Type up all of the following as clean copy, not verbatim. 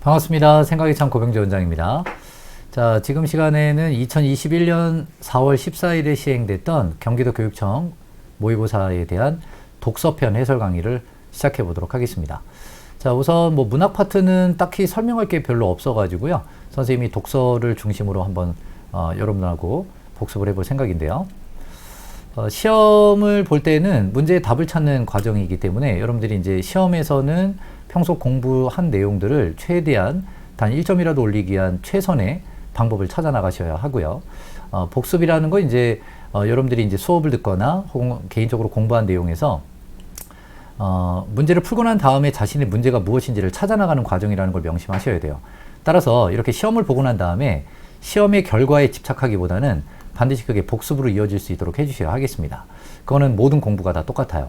반갑습니다. 생각이 참 고병재 원장입니다. 자, 지금 시간에는 2021년 4월 14일에 시행됐던 경기도 교육청 모의고사에 대한 독서편 해설 강의를 시작해 보도록 하겠습니다. 자, 우선 문학 파트는 딱히 설명할 게 별로 없어가지고요. 선생님이 독서를 중심으로 한번 여러분하고 복습을 해볼 생각인데요. 시험을 볼 때는 문제의 답을 찾는 과정이기 때문에 여러분들이 이제 시험에서는 평소 공부한 내용들을 최대한 단 1점이라도 올리기 위한 최선의 방법을 찾아 나가셔야 하고요. 복습이라는 건 이제 여러분들이 이제 수업을 듣거나 혹은 개인적으로 공부한 내용에서 문제를 풀고 난 다음에 자신의 문제가 무엇인지를 찾아 나가는 과정이라는 걸 명심하셔야 돼요. 따라서 이렇게 시험을 보고 난 다음에 시험의 결과에 집착하기보다는 반드시 그게 복습으로 이어질 수 있도록 해주셔야 하겠습니다. 그거는 모든 공부가 다 똑같아요.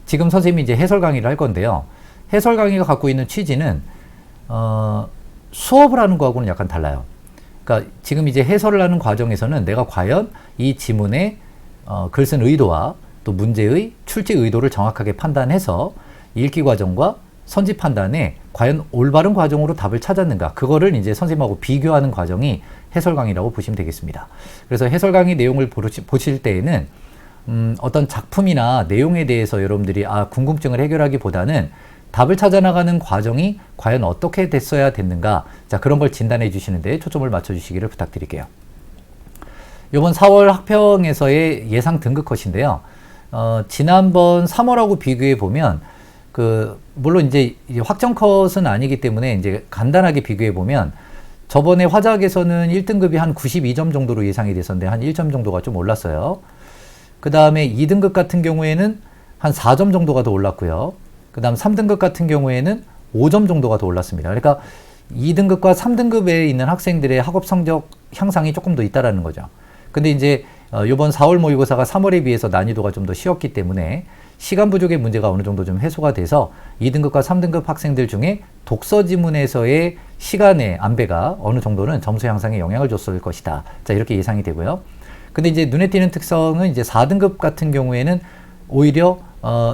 지금 선생님이 이제 해설 강의를 할 건데요. 해설 강의가 갖고 있는 취지는 수업을 하는 거하고는 약간 달라요. 그러니까 지금 이제 해설을 하는 과정에서는 내가 과연 이 지문의 글 쓴 의도와 또 문제의 출제 의도를 정확하게 판단해서 읽기 과정과 선지 판단에 과연 올바른 과정으로 답을 찾았는가, 그거를 이제 선생님하고 비교하는 과정이 해설 강의라고 보시면 되겠습니다. 그래서 해설 강의 내용을 보실 때에는 어떤 작품이나 내용에 대해서 여러분들이 궁금증을 해결하기보다는 답을 찾아 나가는 과정이 과연 어떻게 됐어야 됐는가, 자, 그런 걸 진단해 주시는데 초점을 맞춰 주시기를 부탁드릴게요. 이번 4월 학평에서의 예상 등급 컷인데요. 지난번 3월하고 비교해 보면 물론 이제 확정 컷은 아니기 때문에 이제 간단하게 비교해 보면 저번에 화작에서는 1등급이 한 92점 정도로 예상이 됐었는데 한 1점 정도가 좀 올랐어요. 그 다음에 2등급 같은 경우에는 한 4점 정도가 더 올랐고요. 그 다음 3등급 같은 경우에는 5점 정도가 더 올랐습니다. 그러니까 2등급과 3등급에 있는 학생들의 학업 성적 향상이 조금 더 있다라는 거죠. 근데 이제 이번 4월 모의고사가 3월에 비해서 난이도가 좀 더 쉬웠기 때문에 시간 부족의 문제가 어느 정도 좀 해소가 돼서 2등급과 3등급 학생들 중에 독서 지문에서의 시간의 안배가 어느 정도는 점수 향상에 영향을 줬을 것이다. 자, 이렇게 예상이 되고요. 근데 이제 눈에 띄는 특성은 이제 4등급 같은 경우에는 오히려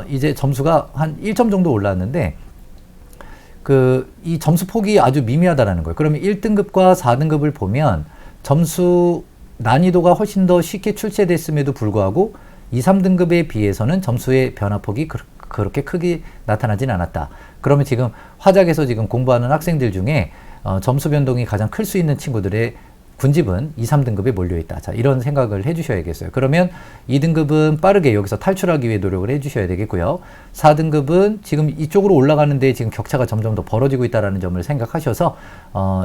이제 점수가 한 1점 정도 올랐는데 이 점수 폭이 아주 미미하다라는 거예요. 그러면 1등급과 4등급을 보면 점수 난이도가 훨씬 더 쉽게 출제됐음에도 불구하고 2, 3등급에 비해서는 점수의 변화폭이 그렇게 크게 나타나진 않았다. 그러면 지금 화작에서 지금 공부하는 학생들 중에 점수 변동이 가장 클 수 있는 친구들의 군집은 2, 3등급에 몰려있다. 자, 이런 생각을 해주셔야겠어요. 그러면 2등급은 빠르게 여기서 탈출하기 위해 노력을 해주셔야 되겠고요. 4등급은 지금 이쪽으로 올라가는데 지금 격차가 점점 더 벌어지고 있다는 점을 생각하셔서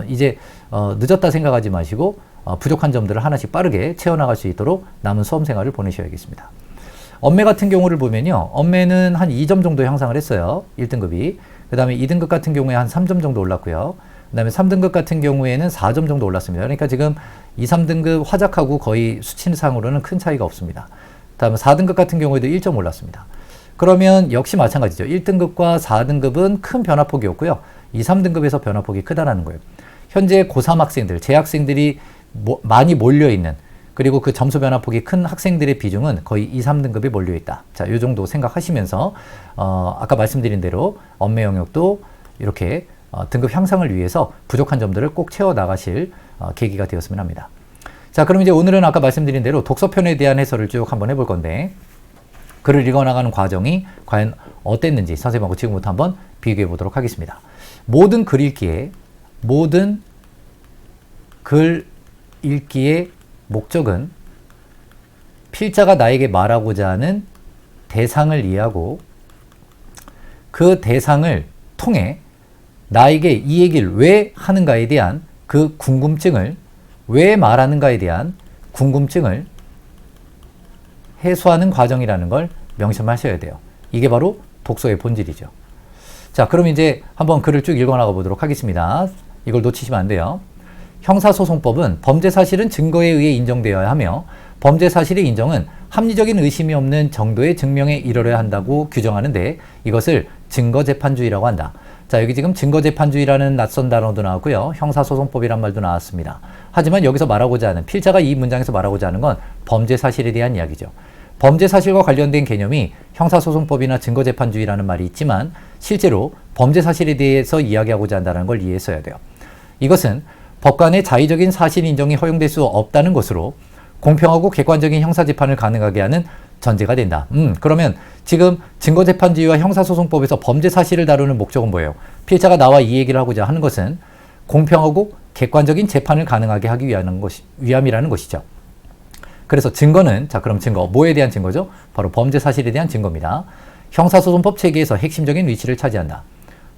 이제 늦었다 생각하지 마시고 부족한 점들을 하나씩 빠르게 채워나갈 수 있도록 남은 수험 생활을 보내셔야겠습니다. 언매 같은 경우를 보면요. 언매는 한 2점 정도 향상을 했어요. 1등급이. 그 다음에 2등급 같은 경우에 한 3점 정도 올랐고요. 그 다음에 3등급 같은 경우에는 4점 정도 올랐습니다. 그러니까 지금 2, 3등급 화작하고 거의 수치상으로는 큰 차이가 없습니다. 그 다음에 4등급 같은 경우에도 1점 올랐습니다. 그러면 역시 마찬가지죠. 1등급과 4등급은 큰 변화폭이 없고요. 2, 3등급에서 변화폭이 크다라는 거예요. 현재 고3 학생들, 재학생들이 많이 몰려있는, 그리고 그 점수 변화폭이 큰 학생들의 비중은 거의 2, 3등급에 몰려있다. 자, 이 정도 생각하시면서 아까 말씀드린 대로 언매 영역도 이렇게 등급 향상을 위해서 부족한 점들을 꼭 채워 나가실 계기가 되었으면 합니다. 자, 그럼 이제 오늘은 아까 말씀드린 대로 독서편에 대한 해설을 쭉 한번 해볼 건데, 글을 읽어나가는 과정이 과연 어땠는지 선생님하고 지금부터 한번 비교해 보도록 하겠습니다. 모든 글 읽기의 목적은 필자가 나에게 말하고자 하는 대상을 이해하고 그 대상을 통해 나에게 이 얘기를 왜 하는가에 대한 그 궁금증을, 왜 말하는가에 대한 궁금증을 해소하는 과정이라는 걸 명심하셔야 돼요. 이게 바로 독서의 본질이죠. 자, 그럼 이제 한번 글을 쭉 읽어나가 보도록 하겠습니다. 이걸 놓치시면 안 돼요. 형사소송법은 범죄 사실은 증거에 의해 인정되어야 하며 범죄 사실의 인정은 합리적인 의심이 없는 정도의 증명에 이르러야 한다고 규정하는데 이것을 증거재판주의라고 한다. 자, 여기 지금 증거재판주의라는 낯선 단어도 나왔고요. 형사소송법이란 말도 나왔습니다. 하지만 여기서 말하고자 하는, 필자가 이 문장에서 말하고자 하는 건 범죄 사실에 대한 이야기죠. 범죄 사실과 관련된 개념이 형사소송법이나 증거재판주의라는 말이 있지만 실제로 범죄 사실에 대해서 이야기하고자 한다는 걸 이해했어야 돼요. 이것은 법관의 자의적인 사실 인정이 허용될 수 없다는 것으로 공평하고 객관적인 형사재판을 가능하게 하는 전제가 된다. 그러면 지금 증거재판주의와 형사소송법에서 범죄 사실을 다루는 목적은 뭐예요? 피해자가 나와 이 얘기를 하고자 하는 것은 공평하고 객관적인 재판을 가능하게 하기 위함이라는 것이죠. 그래서 증거는, 자, 그럼 증거, 뭐에 대한 증거죠? 바로 범죄 사실에 대한 증거입니다. 형사소송법 체계에서 핵심적인 위치를 차지한다.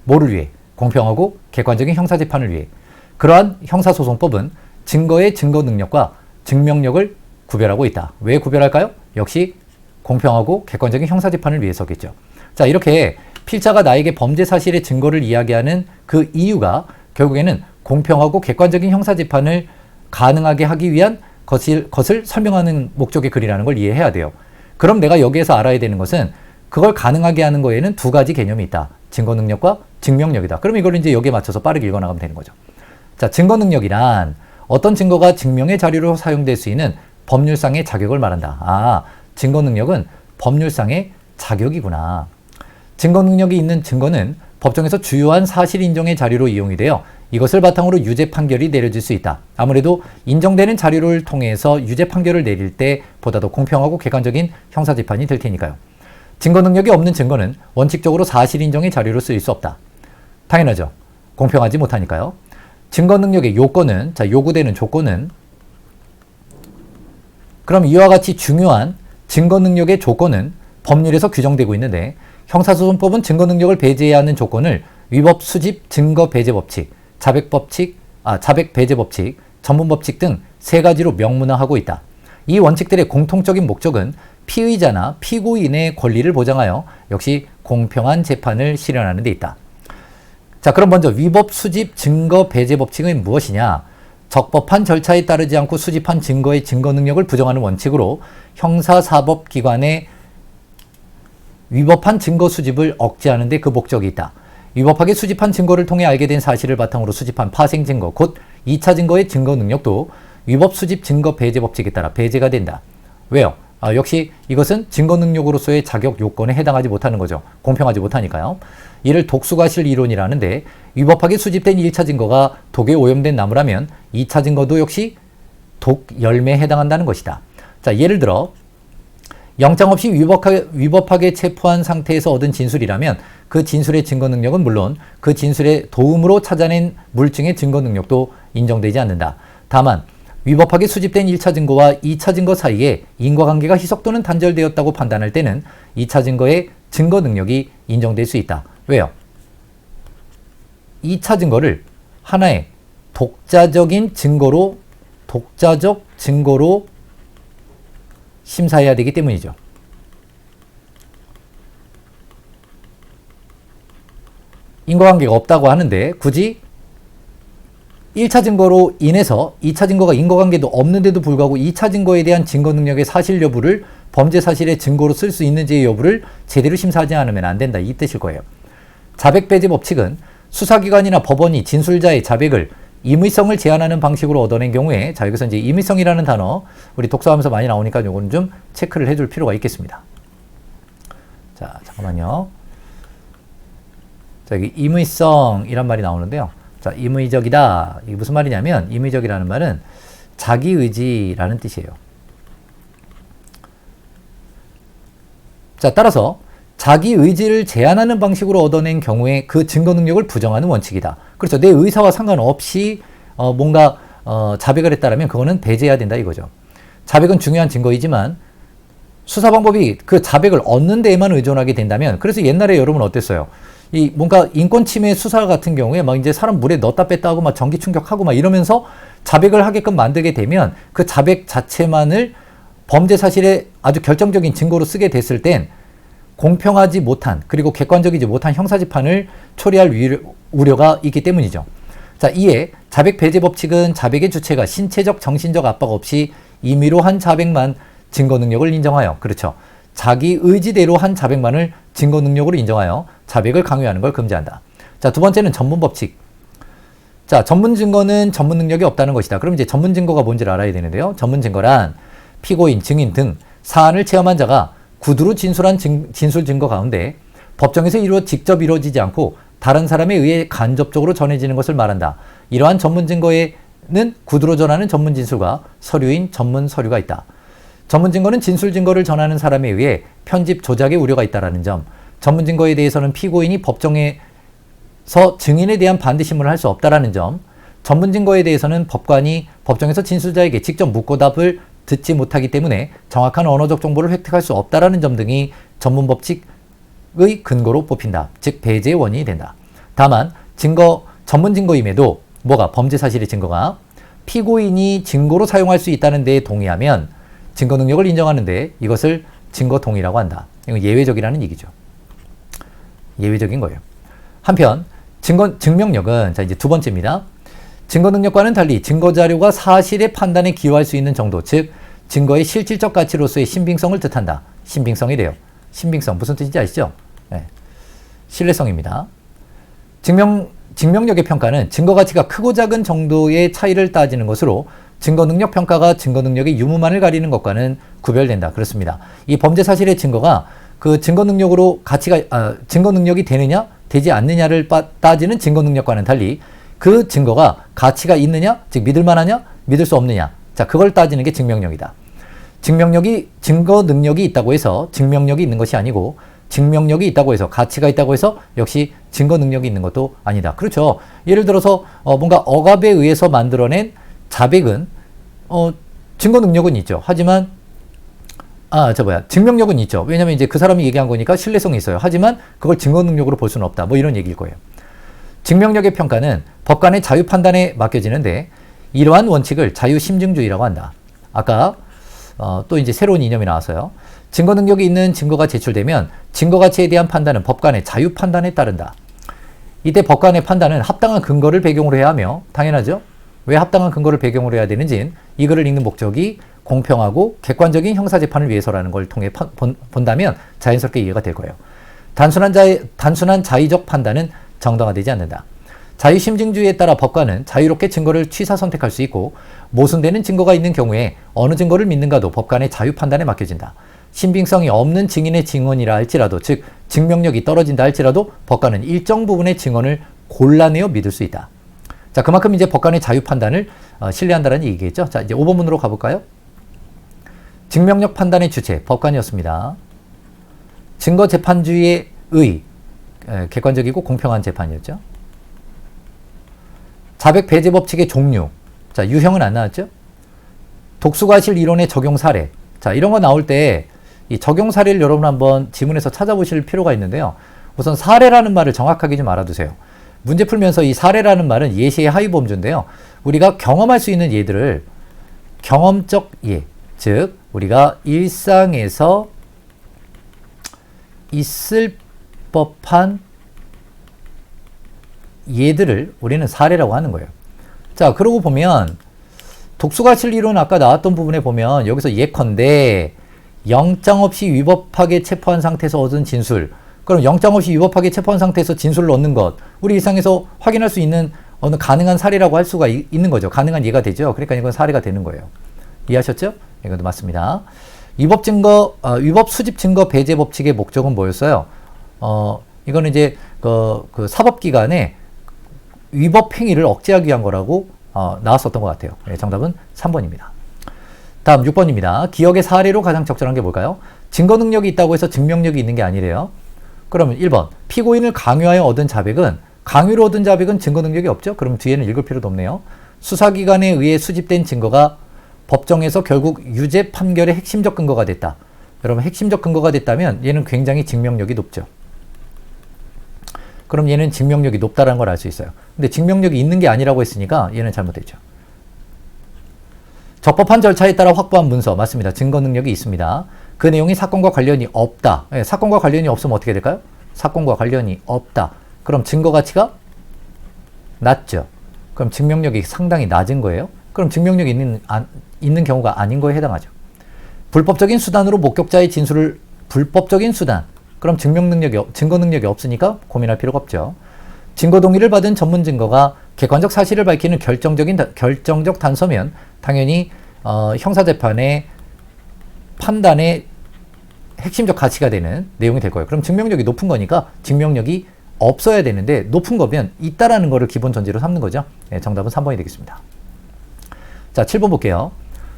뭐를 위해? 공평하고 객관적인 형사재판을 위해. 그러한 형사소송법은 증거의 증거 능력과 증명력을 구별하고 있다. 왜 구별할까요? 역시 공평하고 객관적인 형사재판을 위해서겠죠. 자, 이렇게 필자가 나에게 범죄 사실의 증거를 이야기하는 그 이유가 결국에는 공평하고 객관적인 형사재판을 가능하게 하기 위한 것을 설명하는 목적의 글이라는 걸 이해해야 돼요. 그럼 내가 여기에서 알아야 되는 것은 그걸 가능하게 하는 거에는 두 가지 개념이 있다. 증거 능력과 증명력이다. 그럼 이걸 이제 여기에 맞춰서 빠르게 읽어나가면 되는 거죠. 자, 증거 능력이란 어떤 증거가 증명의 자료로 사용될 수 있는 법률상의 자격을 말한다. 아, 증거 능력은 법률상의 자격이구나. 증거 능력이 있는 증거는 법정에서 주요한 사실 인정의 자료로 이용이 되어 이것을 바탕으로 유죄 판결이 내려질 수 있다. 아무래도 인정되는 자료를 통해서 유죄 판결을 내릴 때 보다 더 공평하고 객관적인 형사재판이 될 테니까요. 증거 능력이 없는 증거는 원칙적으로 사실 인정의 자료로 쓰일 수 없다. 당연하죠. 공평하지 못하니까요. 증거 능력의 요건은, 자, 요구되는 조건은, 그럼 이와 같이 중요한 증거 능력의 조건은 법률에서 규정되고 있는데 형사소송법은 증거 능력을 배제해야 하는 조건을 위법 수집 증거 배제 법칙, 자백 배제 법칙, 전문 법칙 등 세 가지로 명문화하고 있다. 이 원칙들의 공통적인 목적은 피의자나 피고인의 권리를 보장하여 역시 공평한 재판을 실현하는 데 있다. 자, 그럼 먼저 위법 수집 증거 배제 법칙은 무엇이냐? 적법한 절차에 따르지 않고 수집한 증거의 증거 능력을 부정하는 원칙으로 형사사법기관의 위법한 증거 수집을 억제하는 데 그 목적이 있다. 위법하게 수집한 증거를 통해 알게 된 사실을 바탕으로 수집한 파생 증거, 곧 2차 증거의 증거 능력도 위법 수집 증거 배제 법칙에 따라 배제가 된다. 왜요? 역시 이것은 증거 능력으로서의 자격 요건에 해당하지 못하는 거죠. 공평하지 못하니까요. 이를 독수과실 이론이라는데 위법하게 수집된 1차 증거가 독에 오염된 나무라면 2차 증거도 역시 독 열매에 해당한다는 것이다. 자, 예를 들어 영장 없이 위법하게 체포한 상태에서 얻은 진술이라면 그 진술의 증거 능력은 물론 그 진술의 도움으로 찾아낸 물증의 증거 능력도 인정되지 않는다. 다만 위법하게 수집된 1차 증거와 2차 증거 사이에 인과관계가 희석 또는 단절되었다고 판단할 때는 2차 증거의 증거 능력이 인정될 수 있다. 왜요? 2차 증거를 하나의 독자적 증거로 심사해야 되기 때문이죠. 인과관계가 없다고 하는데 굳이 1차 증거로 인해서 2차 증거가 인과관계도 없는데도 불구하고 2차 증거에 대한 증거 능력의 사실 여부를 범죄 사실의 증거로 쓸 수 있는지의 여부를 제대로 심사하지 않으면 안 된다. 이 뜻일 거예요. 자백 배제 법칙은 수사기관이나 법원이 진술자의 자백을 임의성을 제한하는 방식으로 얻어낸 경우에, 자, 여기서 이제 임의성이라는 단어 우리 독서하면서 많이 나오니까 요거는 좀 체크를 해줄 필요가 있겠습니다. 자, 잠깐만요. 자, 여기 임의성이란 말이 나오는데요. 자, 임의적이다. 이게 무슨 말이냐면 임의적이라는 말은 자기의지라는 뜻이에요. 자, 따라서 자기의지를 제한하는 방식으로 얻어낸 경우에 그 증거 능력을 부정하는 원칙이다. 그렇죠. 내 의사와 상관없이 뭔가 자백을 했다라면 그거는 배제해야 된다 이거죠. 자백은 중요한 증거이지만 수사 방법이 그 자백을 얻는 데에만 의존하게 된다면, 그래서 옛날에 여러분 어땠어요? 이 뭔가 인권 침해 수사 같은 경우에 막 이제 사람 물에 넣었다 뺐다 하고 막 전기 충격하고 막 이러면서 자백을 하게끔 만들게 되면 그 자백 자체만을 범죄 사실의 아주 결정적인 증거로 쓰게 됐을 땐 공평하지 못한, 그리고 객관적이지 못한 형사재판을 초래할 우려가 있기 때문이죠. 자, 이에 자백 배제 법칙은 자백의 주체가 신체적 정신적 압박 없이 임의로 한 자백만 증거 능력을 인정하여, 그렇죠, 자기 의지대로 한 자백만을 증거 능력으로 인정하여 자백을 강요하는 걸 금지한다. 자, 두 번째는 전문 법칙. 자, 전문 증거는 전문 능력이 없다는 것이다. 그럼 이제 전문 증거가 뭔지를 알아야 되는데요. 전문 증거란 피고인, 증인 등 사안을 체험한 자가 구두로 진술한 진술 증거 가운데 법정에서 직접 이루어지지 않고 다른 사람에 의해 간접적으로 전해지는 것을 말한다. 이러한 전문 증거에는 구두로 전하는 전문 진술과 서류인 전문 서류가 있다. 전문 증거는 진술 증거를 전하는 사람에 의해 편집 조작의 우려가 있다는 점, 전문 증거에 대해서는 피고인이 법정에서 증인에 대한 반대신문을 할 수 없다는 점, 전문 증거에 대해서는 법관이 법정에서 진술자에게 직접 묻고 답을 듣지 못하기 때문에 정확한 언어적 정보를 획득할 수 없다는 점 등이 전문 법칙의 근거로 뽑힌다. 즉 배제의 원인이 된다. 다만 전문 증거임에도 범죄 사실의 증거가 피고인이 증거로 사용할 수 있다는 데에 동의하면 증거 능력을 인정하는데 이것을 증거 동의라고 한다. 이건 예외적이라는 얘기죠. 예외적인 거예요. 한편 증명력은 이제 두 번째입니다. 증거 능력과는 달리 증거 자료가 사실의 판단에 기여할 수 있는 정도, 즉 증거의 실질적 가치로서의 신빙성을 뜻한다. 신빙성이래요. 신빙성 무슨 뜻인지 아시죠? 네. 신뢰성입니다. 증명력의 평가는 증거 가치가 크고 작은 정도의 차이를 따지는 것으로 증거 능력 평가가 증거 능력의 유무만을 가리는 것과는 구별된다. 그렇습니다. 이 범죄 사실의 증거가 그 증거 능력으로 증거 능력이 되느냐 되지 않느냐를 따지는 증거 능력과는 달리 그 증거가 가치가 있느냐, 즉 믿을 만하냐, 믿을 수 없느냐. 자, 그걸 따지는 게 증명력이다. 증거 능력이 있다고 해서 증명력이 있는 것이 아니고 증명력이 있다고 해서 가치가 있다고 해서 역시 증거 능력이 있는 것도 아니다. 그렇죠. 예를 들어서 뭔가 억압에 의해서 만들어낸 자백은 증거 능력은 있죠. 하지만 증명력은 있죠. 왜냐면 이제 그 사람이 얘기한 거니까 신뢰성이 있어요. 하지만 그걸 증거 능력으로 볼 수는 없다. 이런 얘기일 거예요. 증명력의 평가는 법관의 자유 판단에 맡겨지는데 이러한 원칙을 자유심증주의라고 한다. 아까 또 이제 새로운 이념이 나왔어요. 증거 능력이 있는 증거가 제출되면 증거 가치에 대한 판단은 법관의 자유 판단에 따른다. 이때 법관의 판단은 합당한 근거를 배경으로 해야 하며 당연하죠. 왜 합당한 근거를 배경으로 해야 되는지는 이 글을 읽는 목적이 공평하고 객관적인 형사재판을 위해서라는 걸 통해 본다면 자연스럽게 이해가 될 거예요. 단순한 자의적 판단은 정당화되지 않는다. 자유심증주의에 따라 법관은 자유롭게 증거를 취사 선택할 수 있고 모순되는 증거가 있는 경우에 어느 증거를 믿는가도 법관의 자유 판단에 맡겨진다. 신빙성이 없는 증인의 증언이라 할지라도, 즉 증명력이 떨어진다 할지라도 법관은 일정 부분의 증언을 골라내어 믿을 수 있다. 자, 그만큼 이제 법관의 자유 판단을 신뢰한다는 얘기겠죠. 자, 이제 5번 문으로 가볼까요? 증명력 판단의 주체, 법관이었습니다. 증거 재판주의의 객관적이고 공평한 재판이었죠. 자백 배제 법칙의 종류. 자, 유형은 안 나왔죠? 독수과실 이론의 적용 사례. 자, 이런 거 나올 때 이 적용 사례를 여러분 한번 지문에서 찾아보실 필요가 있는데요. 우선 사례라는 말을 정확하게 좀 알아두세요. 문제 풀면서 이 사례라는 말은 예시의 하위 범주인데요. 우리가 경험할 수 있는 예들을 경험적 예, 즉 우리가 일상에서 있을 법한 예들을 우리는 사례라고 하는 거예요. 자, 그러고 보면 독수과실 이론 아까 나왔던 부분에 보면 여기서 예컨대 영장 없이 위법하게 체포한 상태에서 얻은 진술, 그럼 영장 없이 위법하게 체포한 상태에서 진술을 얻는 것, 우리 일상에서 확인할 수 있는 어느 가능한 사례라고 할 수가 있는 거죠. 가능한 예가 되죠. 그러니까 이건 사례가 되는 거예요. 이해하셨죠? 이것도 맞습니다. 위법 수집 증거 배제 법칙의 목적은 뭐였어요? 이거는 이제 그 사법기관에 위법 행위를 억제하기 위한 거라고 나왔었던 것 같아요. 네, 정답은 3번입니다. 다음 6번입니다. 기억의 사례로 가장 적절한 게 뭘까요? 증거 능력이 있다고 해서 증명력이 있는 게 아니래요. 그러면 1번. 피고인을 강요하여 얻은 자백은, 강요로 얻은 자백은 증거 능력이 없죠? 그럼 뒤에는 읽을 필요도 없네요. 수사기관에 의해 수집된 증거가 법정에서 결국 유죄 판결의 핵심적 근거가 됐다. 여러분, 핵심적 근거가 됐다면 얘는 굉장히 증명력이 높죠. 그럼 얘는 증명력이 높다는 걸 알 수 있어요. 근데 증명력이 있는 게 아니라고 했으니까 얘는 잘못됐죠. 적법한 절차에 따라 확보한 문서, 맞습니다. 증거 능력이 있습니다. 그 내용이 사건과 관련이 없다. 네, 사건과 관련이 없으면 어떻게 될까요? 사건과 관련이 없다. 그럼 증거 가치가 낮죠. 그럼 증명력이 상당히 낮은 거예요. 그럼 증명력이 있는 경우가 아닌 거에 해당하죠. 불법적인 수단으로 목격자의 진술을, 불법적인 수단, 그럼 증거 능력이 없으니까 고민할 필요가 없죠. 증거 동의를 받은 전문 증거가 객관적 사실을 밝히는 결정적 단서면 당연히 형사재판에 판단의 핵심적 가치가 되는 내용이 될 거예요. 그럼 증명력이 높은 거니까 증명력이 없어야 되는데 높은 거면 있다라는 거를 기본 전제로 삼는 거죠. 네, 정답은 3번이 되겠습니다. 자, 7번 볼게요.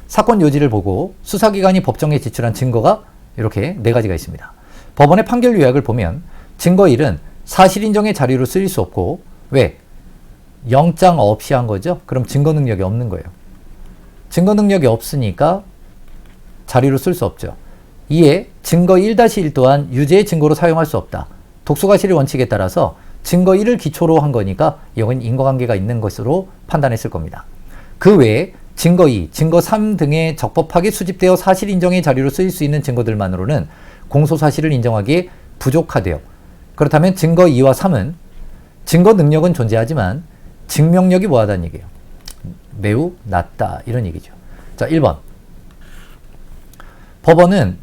사건 요지를 보고 수사기관이 법정에 제출한 증거가 이렇게 4가지가 있습니다. 법원의 판결 요약을 보면 증거 1은 사실 인정의 자료로 쓰일 수 없고 왜? 영장 없이 한 거죠. 그럼 증거 능력이 없는 거예요. 증거 능력이 없으니까 자료로 쓸 수 없죠. 이에 증거 1-1 또한 유죄의 증거로 사용할 수 없다. 독소과실의 원칙에 따라서 증거 1을 기초로 한 거니까 이건 인과관계가 있는 것으로 판단했을 겁니다. 그 외에 증거 2, 증거 3 등의 적법하게 수집되어 사실 인정의 자료로 쓰일 수 있는 증거들만으로는 공소사실을 인정하기에 부족하대요. 그렇다면 증거 2와 3은 증거 능력은 존재하지만 증명력이 뭐하다는 얘기예요. 매우 낮다 이런 얘기죠. 자, 1번. 법원은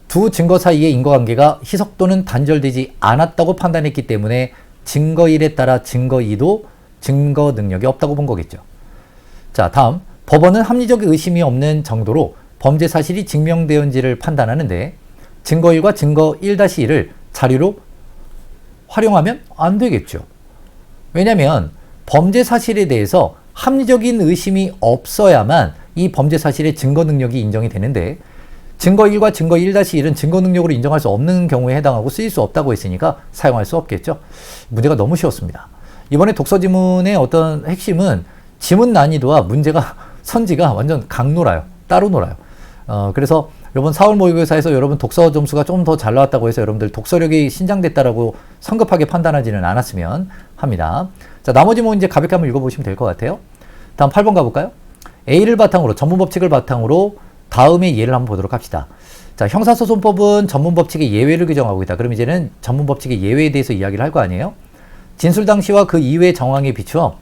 두 증거 사이의 인과관계가 희석 또는 단절되지 않았다고 판단했기 때문에 증거 1에 따라 증거 2도 증거 능력이 없다고 본 거겠죠. 자, 다음. 법원은 합리적 의심이 없는 정도로 범죄 사실이 증명되었는지를 판단하는데 증거 1과 증거 1-1을 자료로 활용하면 안 되겠죠. 왜냐하면 범죄 사실에 대해서 합리적인 의심이 없어야만 이 범죄 사실의 증거 능력이 인정이 되는데 증거 1과 증거 1-1은 증거 능력으로 인정할 수 없는 경우에 해당하고 쓰일 수 없다고 했으니까 사용할 수 없겠죠. 문제가 너무 쉬웠습니다. 이번에 독서 지문의 어떤 핵심은 지문 난이도와 문제가 선지가 완전 강놀아요. 따로 놀아요. 그래서 여러분 4월 모의고사에서 여러분 독서 점수가 좀 더 잘 나왔다고 해서 여러분들 독서력이 신장됐다라고 성급하게 판단하지는 않았으면 합니다. 자, 나머지 문제 가볍게 한번 읽어보시면 될 것 같아요. 다음 8번 가볼까요? A를 바탕으로 전문법칙을 바탕으로 다음의 예를 한번 보도록 합시다. 자, 형사소송법은 전문법칙의 예외를 규정하고 있다. 그럼 이제는 전문법칙의 예외에 대해서 이야기를 할 거 아니에요? 진술 당시와 그 이후의 정황에 비추어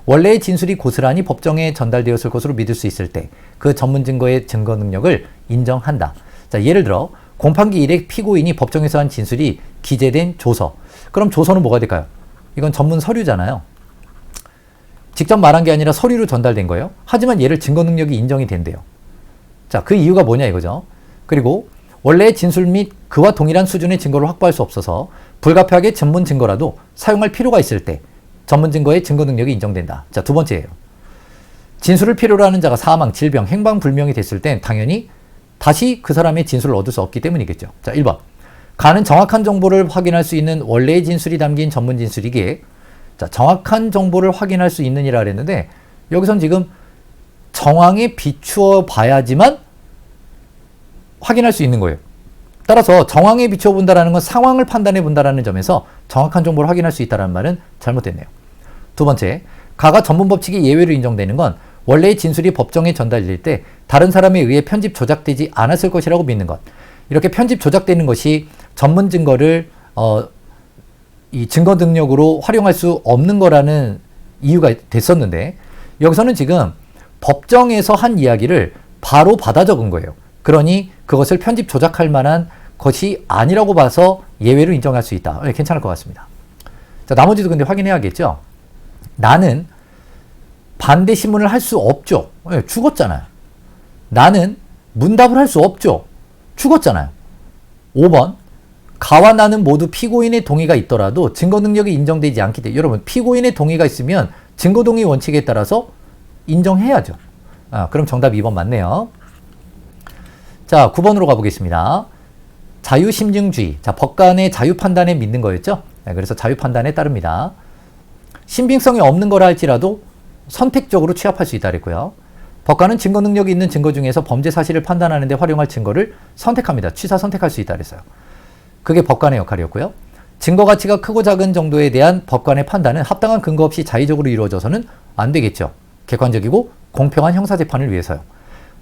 원래의 진술이 고스란히 법정에 전달되었을 것으로 믿을 수 있을 때 그 전문 증거의 증거 능력을 인정한다. 자, 예를 들어 공판기 일에 피고인이 법정에서 한 진술이 기재된 조서. 그럼 조서는 뭐가 될까요? 이건 전문 서류잖아요. 직접 말한 게 아니라 서류로 전달된 거예요. 하지만 얘를 증거 능력이 인정이 된대요. 자, 그 이유가 뭐냐 이거죠. 그리고 원래의 진술 및 그와 동일한 수준의 증거를 확보할 수 없어서 불가피하게 전문 증거라도 사용할 필요가 있을 때 전문 증거의 증거 능력이 인정된다. 자, 두 번째예요. 진술을 필요로 하는 자가 사망, 질병, 행방불명이 됐을 땐 당연히 다시 그 사람의 진술을 얻을 수 없기 때문이겠죠. 자, 1번. 가는 정확한 정보를 확인할 수 있는 원래의 진술이 담긴 전문 진술이기에 자, 정확한 정보를 확인할 수 있느니라 그랬는데 여기선 지금 정황에 비추어 봐야지만 확인할 수 있는 거예요. 따라서 정황에 비추어 본다라는 건 상황을 판단해 본다라는 점에서 정확한 정보를 확인할 수 있다는 말은 잘못됐네요. 두 번째, 가가 전문법칙이 예외로 인정되는 건 원래의 진술이 법정에 전달될 때 다른 사람에 의해 편집 조작되지 않았을 것이라고 믿는 것. 이렇게 편집 조작되는 것이 전문 증거를 이 증거 능력으로 활용할 수 없는 거라는 이유가 됐었는데 여기서는 지금 법정에서 한 이야기를 바로 받아 적은 거예요. 그러니 그것을 편집 조작할 만한 것이 아니라고 봐서 예외로 인정할 수 있다. 괜찮을 것 같습니다. 자, 나머지도 근데 확인해야겠죠. 나는 반대 신문을 할 수 없죠. 죽었잖아요. 나는 문답을 할 수 없죠. 죽었잖아요. 5번. 가와 나는 모두 피고인의 동의가 있더라도 증거 능력이 인정되지 않기 때문에 여러분 피고인의 동의가 있으면 증거 동의 원칙에 따라서 인정해야죠. 그럼 정답 2번 맞네요. 자, 9번으로 가보겠습니다. 자유심증주의. 자, 법관의 자유판단에 믿는 거였죠. 그래서 자유판단에 따릅니다. 신빙성이 없는 거라 할지라도 선택적으로 취합할 수 있다 그랬고요. 법관은 증거 능력이 있는 증거 중에서 범죄 사실을 판단하는 데 활용할 증거를 선택합니다. 취사 선택할 수 있다 그랬어요. 그게 법관의 역할이었고요. 증거 가치가 크고 작은 정도에 대한 법관의 판단은 합당한 근거 없이 자의적으로 이루어져서는 안 되겠죠. 객관적이고 공평한 형사재판을 위해서요.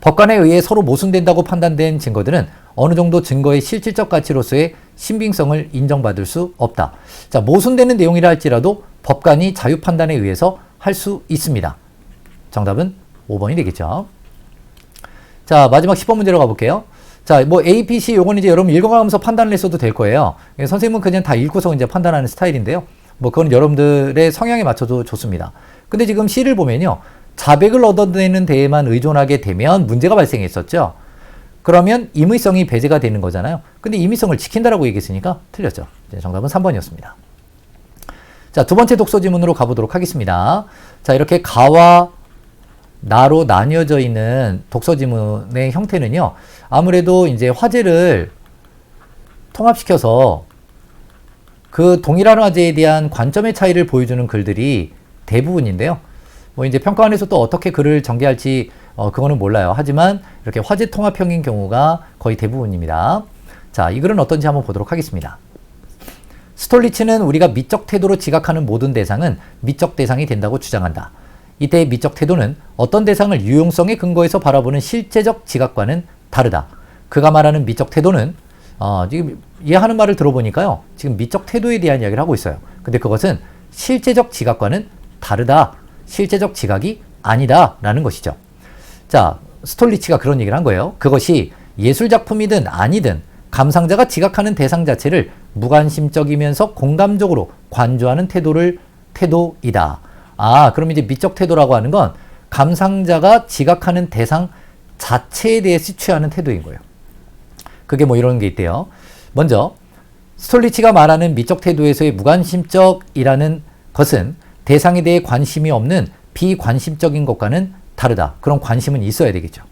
법관에 의해 서로 모순된다고 판단된 증거들은 어느 정도 증거의 실질적 가치로서의 신빙성을 인정받을 수 없다. 자, 모순되는 내용이라 할지라도 법관이 자유판단에 의해서 할 수 있습니다. 정답은 5번이 되겠죠. 자, 마지막 10번 문제로 가볼게요. 자, 뭐 A, B, C 요건 이제 여러분 읽어가면서 판단을 했어도 될 거예요. 선생님은 그냥 다 읽고서 이제 판단하는 스타일인데요. 뭐 그건 여러분들의 성향에 맞춰도 좋습니다. 근데 지금 C를 보면요. 자백을 얻어내는 데에만 의존하게 되면 문제가 발생했었죠. 그러면 임의성이 배제가 되는 거잖아요. 근데 임의성을 지킨다라고 얘기했으니까 틀렸죠. 정답은 3번이었습니다. 자, 두 번째 독서 지문으로 가보도록 하겠습니다. 자, 이렇게 가와 나로 나뉘어져 있는 독서 지문의 형태는요, 아무래도 이제 화제를 통합시켜서 그 동일한 화제에 대한 관점의 차이를 보여주는 글들이 대부분인데요. 뭐 이제 평가원에서 또 어떻게 글을 전개할지 그거는 몰라요. 하지만 이렇게 화제 통합형인 경우가 거의 대부분입니다. 자, 이 글은 어떤지 한번 보도록 하겠습니다. 스톨리츠는 우리가 미적 태도로 지각하는 모든 대상은 미적 대상이 된다고 주장한다. 이때의 미적 태도는 어떤 대상을 유용성의 근거에서 바라보는 실제적 지각과는 다르다. 그가 말하는 미적 태도는 지금 이해하는 말을 들어보니까요, 지금 미적 태도에 대한 이야기를 하고 있어요. 근데 그것은 실제적 지각과는 다르다. 실제적 지각이 아니다 라는 것이죠. 자, 스톨리츠가 그런 얘기를 한 거예요. 그것이 예술작품이든 아니든 감상자가 지각하는 대상 자체를 무관심적이면서 공감적으로 관조하는 태도이다. 그럼 이제 미적 태도라고 하는 건 감상자가 지각하는 대상 자체에 대해서 취하는 태도인 거예요. 그게 뭐 이런 게 있대요. 먼저 스톨리츠가 말하는 미적 태도에서의 무관심적이라는 것은 대상에 대해 관심이 없는 비관심적인 것과는 다르다. 그런 관심은 있어야 되겠죠.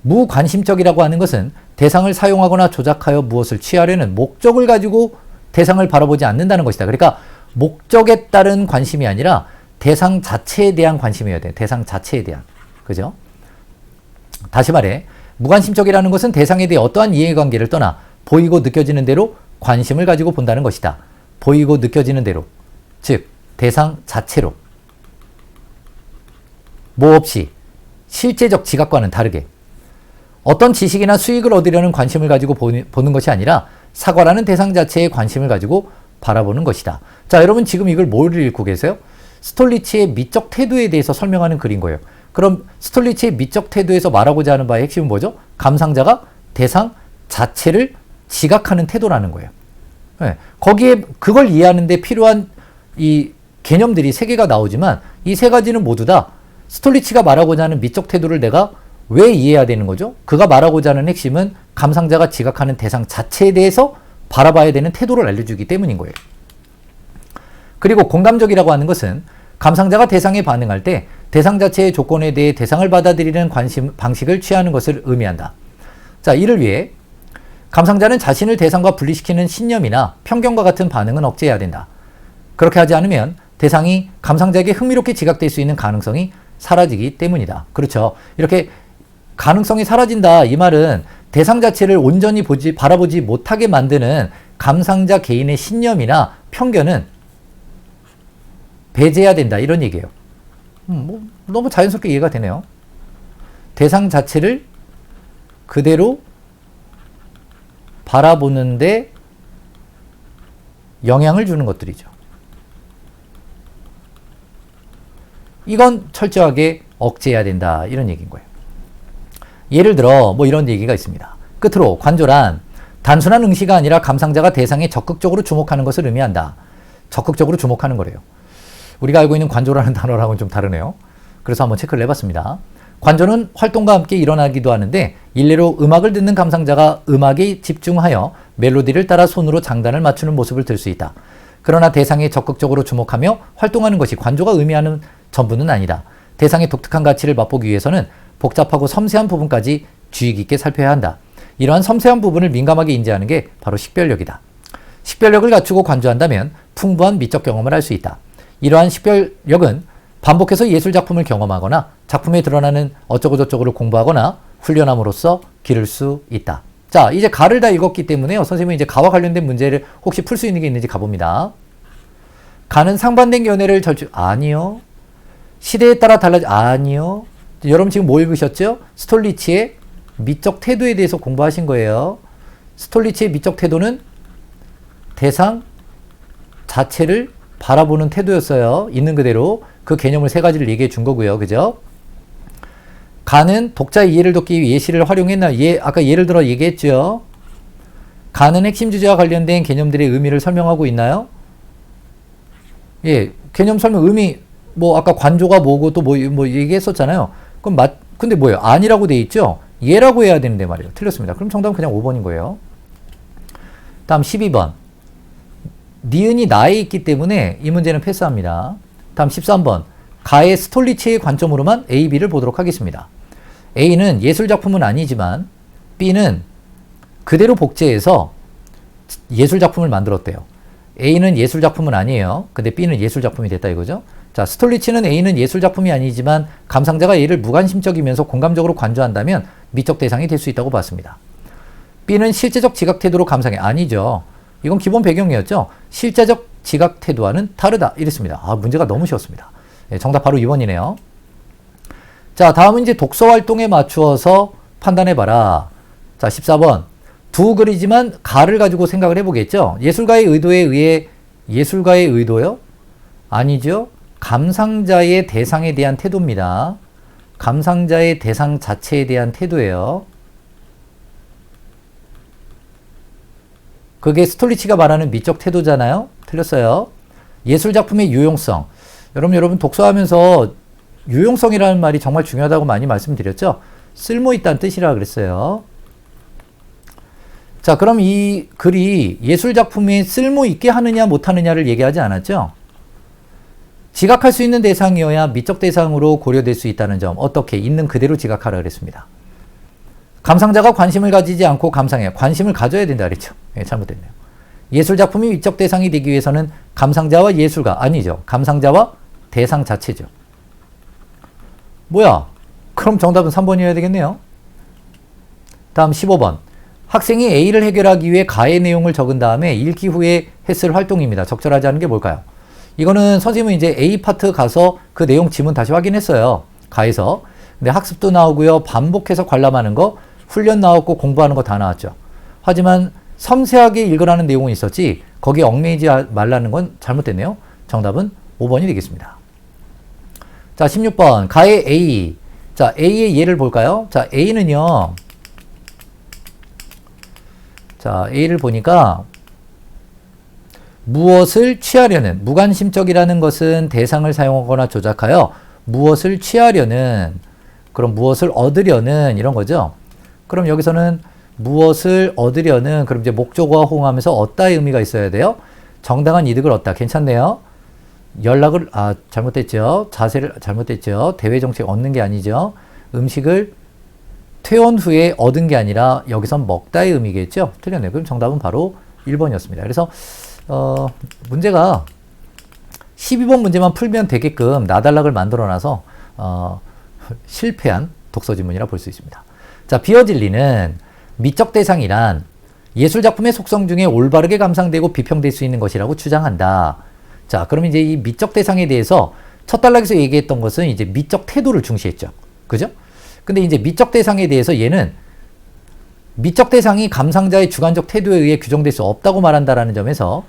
무관심적이라고 하는 것은 대상을 사용하거나 조작하여 무엇을 취하려는 목적을 가지고 대상을 바라보지 않는다는 것이다. 그러니까 목적에 따른 관심이 아니라 대상 자체에 대한 관심이어야 돼요. 대상 자체에 대한. 그죠? 다시 말해, 무관심적이라는 것은 대상에 대해 어떠한 이해관계를 떠나 보이고 느껴지는 대로 관심을 가지고 본다는 것이다. 보이고 느껴지는 대로. 즉, 대상 자체로. 뭐 없이 실제적 지각과는 다르게 어떤 지식이나 수익을 얻으려는 관심을 가지고 보는 것이 아니라 사과라는 대상 자체에 관심을 가지고 바라보는 것이다. 자, 여러분 지금 이걸 뭘 읽고 계세요? 스톨리츠의 미적 태도에 대해서 설명하는 글인 거예요. 그럼 스톨리츠의 미적 태도에서 말하고자 하는 바의 핵심은 뭐죠? 감상자가 대상 자체를 지각하는 태도라는 거예요. 네, 거기에 그걸 이해하는 데 필요한 이 개념들이 세 개가 나오지만 이 세 가지는 모두 다 스톨리츠가 말하고자 하는 미적 태도를 내가 왜 이해해야 되는 거죠? 그가 말하고자 하는 핵심은 감상자가 지각하는 대상 자체에 대해서 바라봐야 되는 태도를 알려주기 때문인 거예요. 그리고 공감적이라고 하는 것은 감상자가 대상에 반응할 때 대상 자체의 조건에 대해 대상을 받아들이는 방식을 취하는 것을 의미한다. 자, 이를 위해 감상자는 자신을 대상과 분리시키는 신념이나 편견과 같은 반응은 억제해야 된다. 그렇게 하지 않으면 대상이 감상자에게 흥미롭게 지각될 수 있는 가능성이 사라지기 때문이다. 그렇죠. 이렇게 가능성이 사라진다. 이 말은 대상 자체를 온전히 바라보지 못하게 만드는 감상자 개인의 신념이나 편견은 배제해야 된다. 이런 얘기예요. 너무 자연스럽게 이해가 되네요. 대상 자체를 그대로 바라보는데 영향을 주는 것들이죠. 이건 철저하게 억제해야 된다. 이런 얘기인 거예요. 예를 들어 뭐 이런 얘기가 있습니다. 끝으로 관조란 단순한 응시가 아니라 감상자가 대상에 적극적으로 주목하는 것을 의미한다. 적극적으로 주목하는 거래요. 우리가 알고 있는 관조라는 단어랑은 좀 다르네요. 그래서 한번 체크를 해봤습니다. 관조는 활동과 함께 일어나기도 하는데 일례로 음악을 듣는 감상자가 음악에 집중하여 멜로디를 따라 손으로 장단을 맞추는 모습을 들 수 있다. 그러나 대상에 적극적으로 주목하며 활동하는 것이 관조가 의미하는 전부는 아니다. 대상의 독특한 가치를 맛보기 위해서는 복잡하고 섬세한 부분까지 주의 깊게 살펴야 한다. 이러한 섬세한 부분을 민감하게 인지하는 게 바로 식별력이다. 식별력을 갖추고 관조한다면 풍부한 미적 경험을 할 수 있다. 이러한 식별력은 반복해서 예술작품을 경험하거나 작품에 드러나는 어쩌고저쩌고를 공부하거나 훈련함으로써 기를 수 있다. 자, 이제 가를 다 읽었기 때문에요. 선생님은 이제 가와 관련된 문제를 혹시 풀 수 있는 게 있는지 가봅니다. 가는 상반된 견해를 아니요. 시대에 따라 아니요. 여러분 지금 뭐 읽으셨죠? 스톨리츠의 미적 태도에 대해서 공부하신 거예요. 스톨리츠의 미적 태도는 대상 자체를 바라보는 태도였어요. 있는 그대로 그 개념을 세 가지를 얘기해 준 거고요. 그죠? 가는 독자의 이해를 돕기 위해 예시를 활용했나? 아까 예를 들어 얘기했죠. 가는 핵심 주제와 관련된 개념들의 의미를 설명하고 있나요? 예, 개념 설명 의미 뭐 아까 관조가 뭐고 또 뭐 얘기했었잖아요. 그럼 근데 뭐예요? 아니라고 돼 있죠? 얘라고 해야 되는데 말이에요. 틀렸습니다. 그럼 정답은 그냥 5번인 거예요. 다음 12번. 니은이 나에 있기 때문에 이 문제는 패스합니다. 다음 13번. 가의 스톨리치의 관점으로만 A, B를 보도록 하겠습니다. A는 예술작품은 아니지만 B는 그대로 복제해서 예술작품을 만들었대요. A는 예술작품은 아니에요. 근데 B는 예술작품이 됐다 이거죠. 자, 스톨리치는 A는 예술작품이 아니지만 감상자가 얘를 무관심적이면서 공감적으로 관조한다면 미적 대상이 될 수 있다고 봤습니다. B는 실제적 지각 태도로 감상해. 아니죠. 이건 기본 배경이었죠. 실제적 지각 태도와는 다르다. 이랬습니다. 아, 문제가 너무 쉬웠습니다. 네, 정답 바로 2번이네요. 자, 다음은 이제 독서 활동에 맞추어서 판단해봐라. 자, 14번. 두 글이지만 가를 가지고 생각을 해보겠죠. 예술가의 의도에 의해, 예술가의 의도요? 아니죠. 감상자의 대상에 대한 태도입니다. 감상자의 대상 자체에 대한 태도예요. 그게 스톨리치가 말하는 미적 태도잖아요. 틀렸어요. 예술작품의 유용성. 여러분 독서하면서 유용성이라는 말이 정말 중요하다고 많이 말씀드렸죠. 쓸모있다는 뜻이라 그랬어요. 자, 그럼 이 글이 예술작품에 쓸모있게 하느냐 못하느냐를 얘기하지 않았죠. 지각할 수 있는 대상이어야 미적 대상으로 고려될 수 있다는 점. 어떻게? 있는 그대로 지각하라 그랬습니다. 감상자가 관심을 가지지 않고 감상해. 관심을 가져야 된다 그랬죠. 예, 잘못됐네요. 예술작품이 미적 대상이 되기 위해서는 감상자와 예술가, 아니죠. 감상자와 대상 자체죠. 뭐야? 그럼 정답은 3번이어야 되겠네요. 다음 15번. 학생이 A를 해결하기 위해 가의 내용을 적은 다음에 읽기 후에 했을 활동입니다. 적절하지 않은 게 뭘까요? 이거는 선생님은 이제 A 파트 가서 그 내용 지문 다시 확인했어요. 가에서. 근데 학습도 나오고요. 반복해서 관람하는 거, 훈련 나왔고 공부하는 거 다 나왔죠. 하지만 섬세하게 읽으라는 내용은 있었지 거기에 얽매이지 말라는 건 잘못됐네요. 정답은 5번이 되겠습니다. 자, 16번. 가의 A. 자, A의 예를 볼까요? 자, A는요. 자, A를 보니까 무엇을 취하려는, 무관심적이라는 것은 대상을 사용하거나 조작하여 무엇을 취하려는, 그럼 무엇을 얻으려는 이런 거죠. 그럼 여기서는 무엇을 얻으려는, 그럼 이제 목적어와 호응하면서 얻다의 의미가 있어야 돼요. 정당한 이득을 얻다. 괜찮네요. 연락을, 잘못됐죠. 자세를 잘못됐죠. 대외 정책 얻는 게 아니죠. 음식을 퇴원 후에 얻은 게 아니라 여기선 먹다의 의미겠죠. 틀렸네요. 그럼 정답은 바로 1번이었습니다. 그래서 문제가 12번 문제만 풀면 되게끔 나달락을 만들어놔서 실패한 독서지문이라 볼 수 있습니다. 자, 비어질리는 미적 대상이란 예술작품의 속성 중에 올바르게 감상되고 비평될 수 있는 것이라고 주장한다. 자, 그럼 이제 이 미적 대상에 대해서 첫 단락에서 얘기했던 것은 이제 미적 태도를 중시했죠. 그죠? 근데 이제 미적 대상에 대해서 얘는 미적 대상이 감상자의 주관적 태도에 의해 규정될 수 없다고 말한다라는 점에서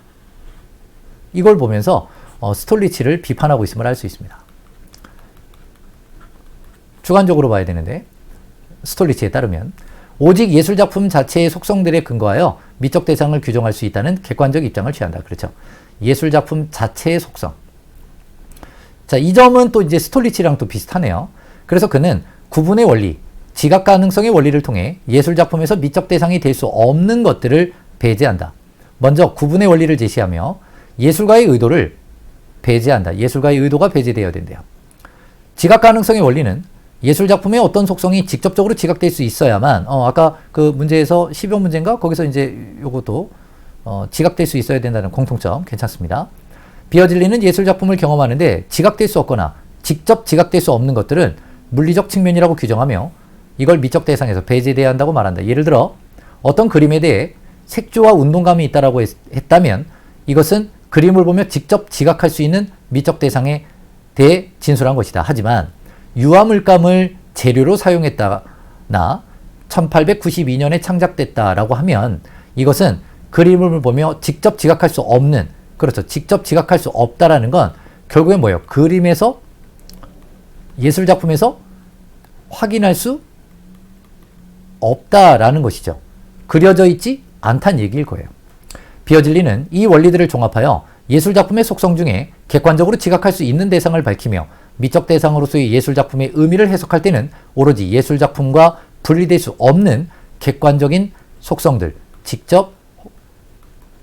이걸 보면서 스톨리치를 비판하고 있음을 알 수 있습니다. 주관적으로 봐야 되는데 스톨리치에 따르면 오직 예술작품 자체의 속성들에 근거하여 미적 대상을 규정할 수 있다는 객관적 입장을 취한다. 그렇죠. 예술작품 자체의 속성. 자, 이 점은 또 이제 스톨리치랑 또 비슷하네요. 그래서 그는 구분의 원리, 지각 가능성의 원리를 통해 예술작품에서 미적 대상이 될 수 없는 것들을 배제한다. 먼저 구분의 원리를 제시하며 예술가의 의도를 배제한다. 예술가의 의도가 배제되어야 된대요. 지각 가능성의 원리는 예술작품의 어떤 속성이 직접적으로 지각될 수 있어야만, 아까 그 문제에서 12번 문제인가? 거기서 이제 요것도 지각될 수 있어야 된다는 공통점 괜찮습니다. 비어질리는 예술작품을 경험하는데 지각될 수 없거나 직접 지각될 수 없는 것들은 물리적 측면이라고 규정하며 이걸 미적 대상에서 배제돼야 한다고 말한다. 예를 들어 어떤 그림에 대해 색조와 운동감이 있다라고 했다면 이것은 그림을 보며 직접 지각할 수 있는 미적 대상에 대해 진술한 것이다. 하지만 유화물감을 재료로 사용했다나 1892년에 창작됐다라고 하면 이것은 그림을 보며 직접 지각할 수 없는, 그렇죠. 직접 지각할 수 없다라는 건 결국엔 뭐예요? 그림에서, 예술작품에서 확인할 수 없다라는 것이죠. 그려져 있지 않다는 얘기일 거예요. 비어질리는 이 원리들을 종합하여 예술작품의 속성 중에 객관적으로 지각할 수 있는 대상을 밝히며 미적 대상으로서의 예술작품의 의미를 해석할 때는 오로지 예술작품과 분리될 수 없는 객관적인 속성들, 직접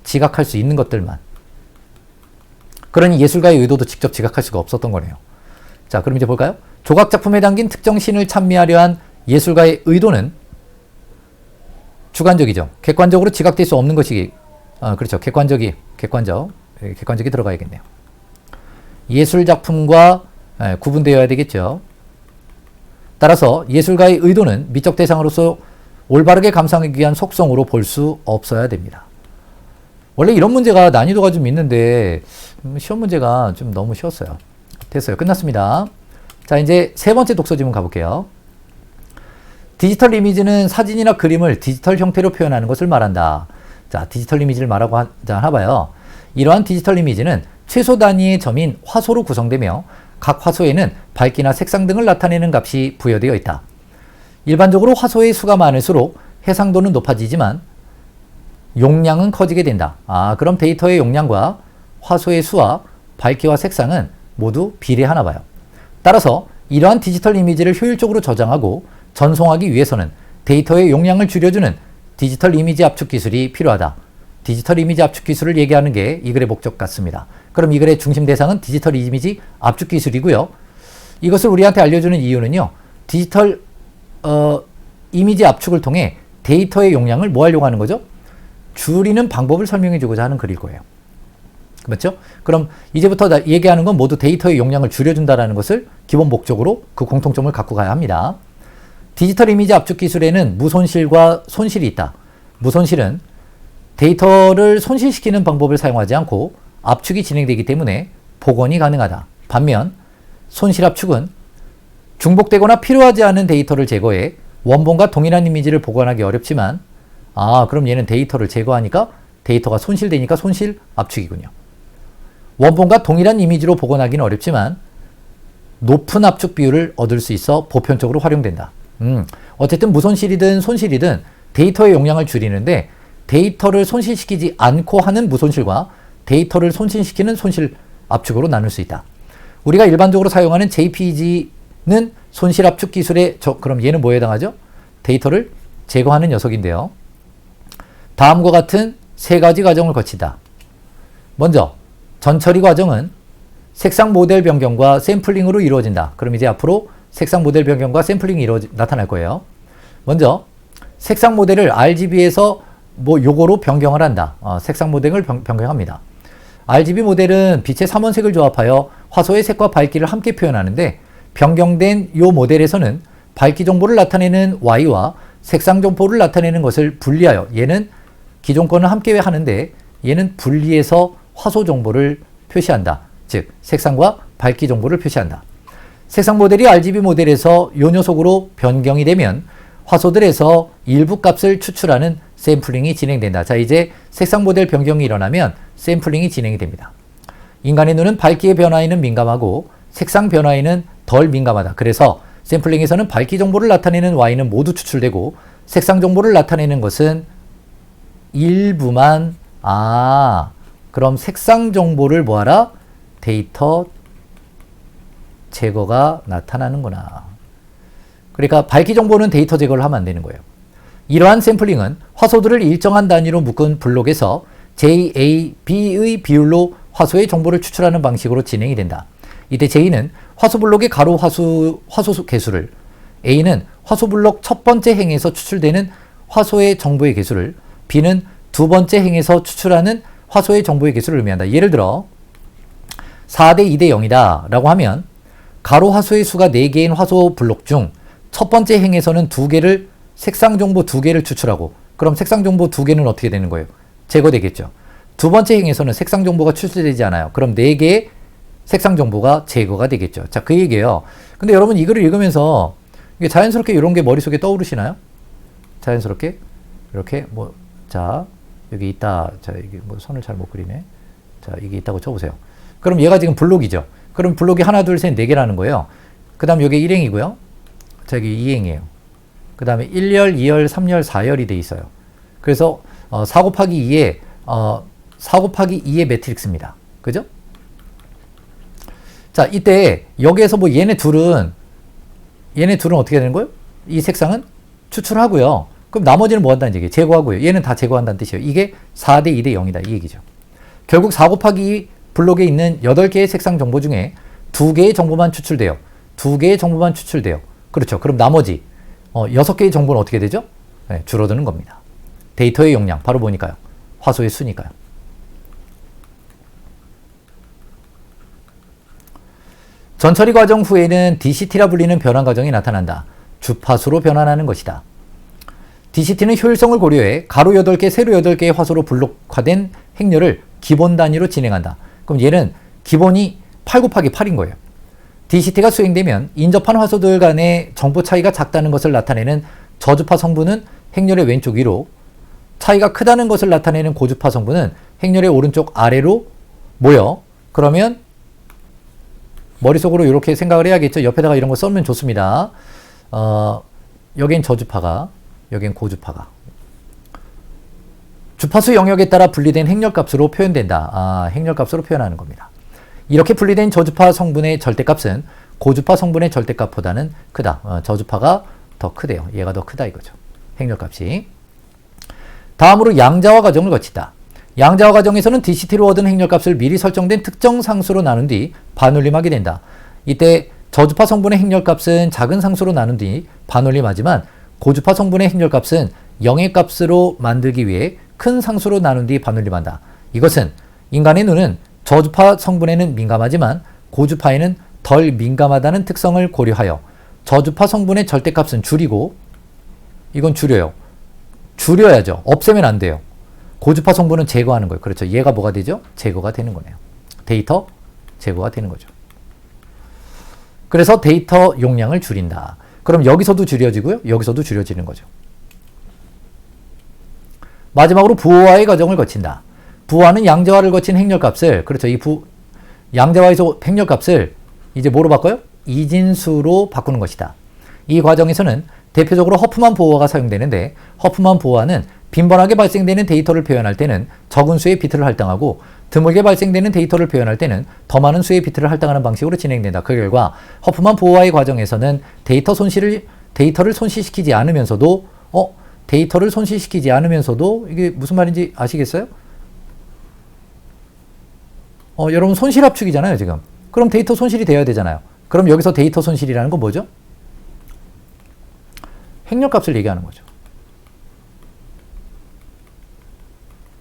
지각할 수 있는 것들만. 그러니 예술가의 의도도 직접 지각할 수가 없었던 거네요. 자, 그럼 이제 볼까요? 조각작품에 담긴 특정 신을 찬미하려 한 예술가의 의도는 주관적이죠. 객관적으로 지각될 수 없는 것이, 그렇죠. 객관적이 들어가야겠네요. 예술작품과 구분되어야 되겠죠. 따라서 예술가의 의도는 미적 대상으로서 올바르게 감상하기 위한 속성으로 볼 수 없어야 됩니다. 원래 이런 문제가 난이도가 좀 있는데 시험 문제가 좀 너무 쉬웠어요. 됐어요. 끝났습니다. 자, 이제 세 번째 독서 지문 가볼게요. 디지털 이미지는 사진이나 그림을 디지털 형태로 표현하는 것을 말한다. 자, 디지털 이미지를 말하고 하나봐요. 이러한 디지털 이미지는 최소 단위의 점인 화소로 구성되며 각 화소에는 밝기나 색상 등을 나타내는 값이 부여되어 있다. 일반적으로 화소의 수가 많을수록 해상도는 높아지지만 용량은 커지게 된다. 그럼 데이터의 용량과 화소의 수와 밝기와 색상은 모두 비례하나 봐요. 따라서 이러한 디지털 이미지를 효율적으로 저장하고 전송하기 위해서는 데이터의 용량을 줄여주는 디지털 이미지 압축 기술이 필요하다. 디지털 이미지 압축 기술을 얘기하는 게 이 글의 목적 같습니다. 그럼 이 글의 중심 대상은 디지털 이미지 압축 기술이고요. 이것을 우리한테 알려주는 이유는요. 디지털 이미지 압축을 통해 데이터의 용량을 뭐 하려고 하는 거죠? 줄이는 방법을 설명해 주고자 하는 글일 거예요. 맞죠? 그럼 이제부터 얘기하는 건 모두 데이터의 용량을 줄여준다는 것을 기본 목적으로 그 공통점을 갖고 가야 합니다. 디지털 이미지 압축 기술에는 무손실과 손실이 있다. 무손실은 데이터를 손실시키는 방법을 사용하지 않고 압축이 진행되기 때문에 복원이 가능하다. 반면 손실 압축은 중복되거나 필요하지 않은 데이터를 제거해 원본과 동일한 이미지를 복원하기 어렵지만 그럼 얘는 데이터를 제거하니까 데이터가 손실되니까 손실 압축이군요. 원본과 동일한 이미지로 복원하기는 어렵지만 높은 압축 비율을 얻을 수 있어 보편적으로 활용된다. 어쨌든 무손실이든 손실이든 데이터의 용량을 줄이는데 데이터를 손실시키지 않고 하는 무손실과 데이터를 손실시키는 손실 압축으로 나눌 수 있다. 우리가 일반적으로 사용하는 JPEG는 손실 압축 기술에 그럼 얘는 뭐에 해당하죠? 데이터를 제거하는 녀석인데요. 다음과 같은 세 가지 과정을 거치다. 먼저 전처리 과정은 색상 모델 변경과 샘플링으로 이루어진다. 그럼 이제 앞으로 색상 모델 변경과 샘플링이 나타날 거예요. 먼저 색상 모델을 RGB에서 요거로 변경을 한다. 색상 모델을 변경합니다. RGB 모델은 빛의 삼원색을 조합하여 화소의 색과 밝기를 함께 표현하는데 변경된 이 모델에서는 밝기 정보를 나타내는 Y와 색상 정보를 나타내는 것을 분리하여 얘는 기존 거는 함께 하는데 얘는 분리해서 화소 정보를 표시한다. 즉 색상과 밝기 정보를 표시한다. 색상 모델이 RGB 모델에서 요 녀석으로 변경이 되면 화소들에서 일부 값을 추출하는 샘플링이 진행된다. 자, 이제 색상 모델 변경이 일어나면 샘플링이 진행이 됩니다. 인간의 눈은 밝기의 변화에는 민감하고 색상 변화에는 덜 민감하다. 그래서 샘플링에서는 밝기 정보를 나타내는 Y는 모두 추출되고 색상 정보를 나타내는 것은 일부만 그럼 색상 정보를 뭐하라? 데이터 제거가 나타나는구나. 그러니까 밝기 정보는 데이터 제거를 하면 안 되는 거예요. 이러한 샘플링은 화소들을 일정한 단위로 묶은 블록에서 JAB의 비율로 화소의 정보를 추출하는 방식으로 진행이 된다. 이때 J는 화소 블록의 가로 화소 개수를, A는 화소 블록 첫 번째 행에서 추출되는 화소의 정보의 개수를, B는 두 번째 행에서 추출하는 화소의 정보의 개수를 의미한다. 예를 들어 4대 2대 0이다 라고 하면 가로 화소의 수가 4개인 화소 블록 중 첫 번째 행에서는 2개를 색상 정보 2개를 추출하고 그럼 색상 정보 2개는 어떻게 되는 거예요? 제거되겠죠. 두 번째 행에서는 색상 정보가 추출되지 않아요. 그럼 4개의 색상 정보가 제거가 되겠죠. 자, 그 얘기예요. 근데 여러분 이 글을 읽으면서 이게 자연스럽게 이런 게 머릿속에 떠오르시나요? 자연스럽게 이렇게 자 여기 있다. 자 이게 선을 잘 못 그리네. 자 이게 있다고 쳐보세요. 그럼 얘가 지금 블록이죠. 그럼 블록이 하나 둘 셋 4개라는 거예요. 그 다음 여기 1행이고요. 자 여기 2행이에요. 그 다음에 1열, 2열, 3열, 4열이 돼 있어요. 그래서 4 곱하기 2에 4 곱하기 2의 매트릭스입니다. 그죠? 자 이때 여기에서 얘네 둘은 어떻게 되는 거예요? 이 색상은 추출하고요. 그럼 나머지는 뭐 한다는 얘기예요? 제거하고요. 얘는 다 제거한다는 뜻이에요. 이게 4대 2대 0이다 이 얘기죠. 결국 4 곱하기 2 블록에 있는 8개의 색상 정보 중에 2개의 정보만 추출돼요. 2개의 정보만 추출돼요. 그렇죠. 그럼 나머지 6개의 정보는 어떻게 되죠? 네, 줄어드는 겁니다. 데이터의 용량 바로 보니까요. 화소의 수니까요. 전처리 과정 후에는 DCT라 불리는 변환 과정이 나타난다. 주파수로 변환하는 것이다. DCT는 효율성을 고려해 가로 8개, 세로 8개의 화소로 블록화된 행렬을 기본 단위로 진행한다. 그럼 얘는 기본이 8 곱하기 8인 거예요. DCT가 수행되면 인접한 화소들 간의 정보 차이가 작다는 것을 나타내는 저주파 성분은 행렬의 왼쪽 위로, 차이가 크다는 것을 나타내는 고주파 성분은 행렬의 오른쪽 아래로 모여. 그러면 머릿속으로 이렇게 생각을 해야겠죠. 옆에다가 이런 거 써면 좋습니다. 여긴 저주파가, 여긴 고주파가. 주파수 영역에 따라 분리된 행렬값으로 표현된다. 행렬값으로 표현하는 겁니다. 이렇게 분리된 저주파 성분의 절대값은 고주파 성분의 절대값보다는 크다. 저주파가 더 크대요. 얘가 더 크다 이거죠. 행렬값이. 다음으로 양자화 과정을 거친다. 양자화 과정에서는 DCT로 얻은 행렬값을 미리 설정된 특정 상수로 나눈 뒤 반올림하게 된다. 이때 저주파 성분의 행렬값은 작은 상수로 나눈 뒤 반올림하지만 고주파 성분의 행렬값은 0의 값으로 만들기 위해 큰 상수로 나눈 뒤 반올림한다. 이것은 인간의 눈은 저주파 성분에는 민감하지만 고주파에는 덜 민감하다는 특성을 고려하여 저주파 성분의 절대값은 줄이고, 이건 줄여요. 줄여야죠. 없애면 안 돼요. 고주파 성분은 제거하는 거예요. 그렇죠. 얘가 뭐가 되죠? 제거가 되는 거네요. 데이터 제거가 되는 거죠. 그래서 데이터 용량을 줄인다. 그럼 여기서도 줄여지고요. 여기서도 줄여지는 거죠. 마지막으로 부호화의 과정을 거친다. 부호화는 양자화를 거친 행렬값을, 그렇죠. 양자화에서 행렬값을 이제 뭐로 바꿔요? 이진수로 바꾸는 것이다. 이 과정에서는 대표적으로 허프만 부호화가 사용되는데, 허프만 부호화는 빈번하게 발생되는 데이터를 표현할 때는 적은 수의 비트를 할당하고 드물게 발생되는 데이터를 표현할 때는 더 많은 수의 비트를 할당하는 방식으로 진행된다. 그 결과 허프만 부호화의 과정에서는 데이터를 손실시키지 않으면서도 이게 무슨 말인지 아시겠어요? 여러분 손실 압축이잖아요, 지금. 그럼 데이터 손실이 돼야 되잖아요. 그럼 여기서 데이터 손실이라는 건 뭐죠? 행렬값을 얘기하는 거죠.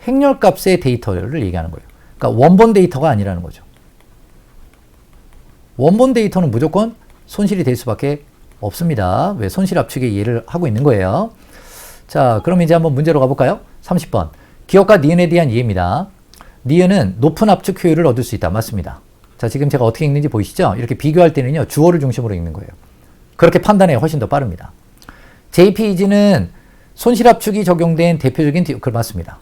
행렬값의 데이터를 얘기하는 거예요. 그러니까 원본 데이터가 아니라는 거죠. 원본 데이터는 무조건 손실이 될 수밖에 없습니다. 왜? 손실 압축에 이해를 하고 있는 거예요. 자, 그럼 이제 한번 문제로 가볼까요? 30번. 기억과 니은에 대한 이해입니다. 니은은 높은 압축 효율을 얻을 수 있다. 맞습니다. 자, 지금 제가 어떻게 읽는지 보이시죠? 이렇게 비교할 때는요, 주어를 중심으로 읽는 거예요. 그렇게 판단해 훨씬 더 빠릅니다. JPEG는 손실 압축이 적용된 대표적인 맞습니다.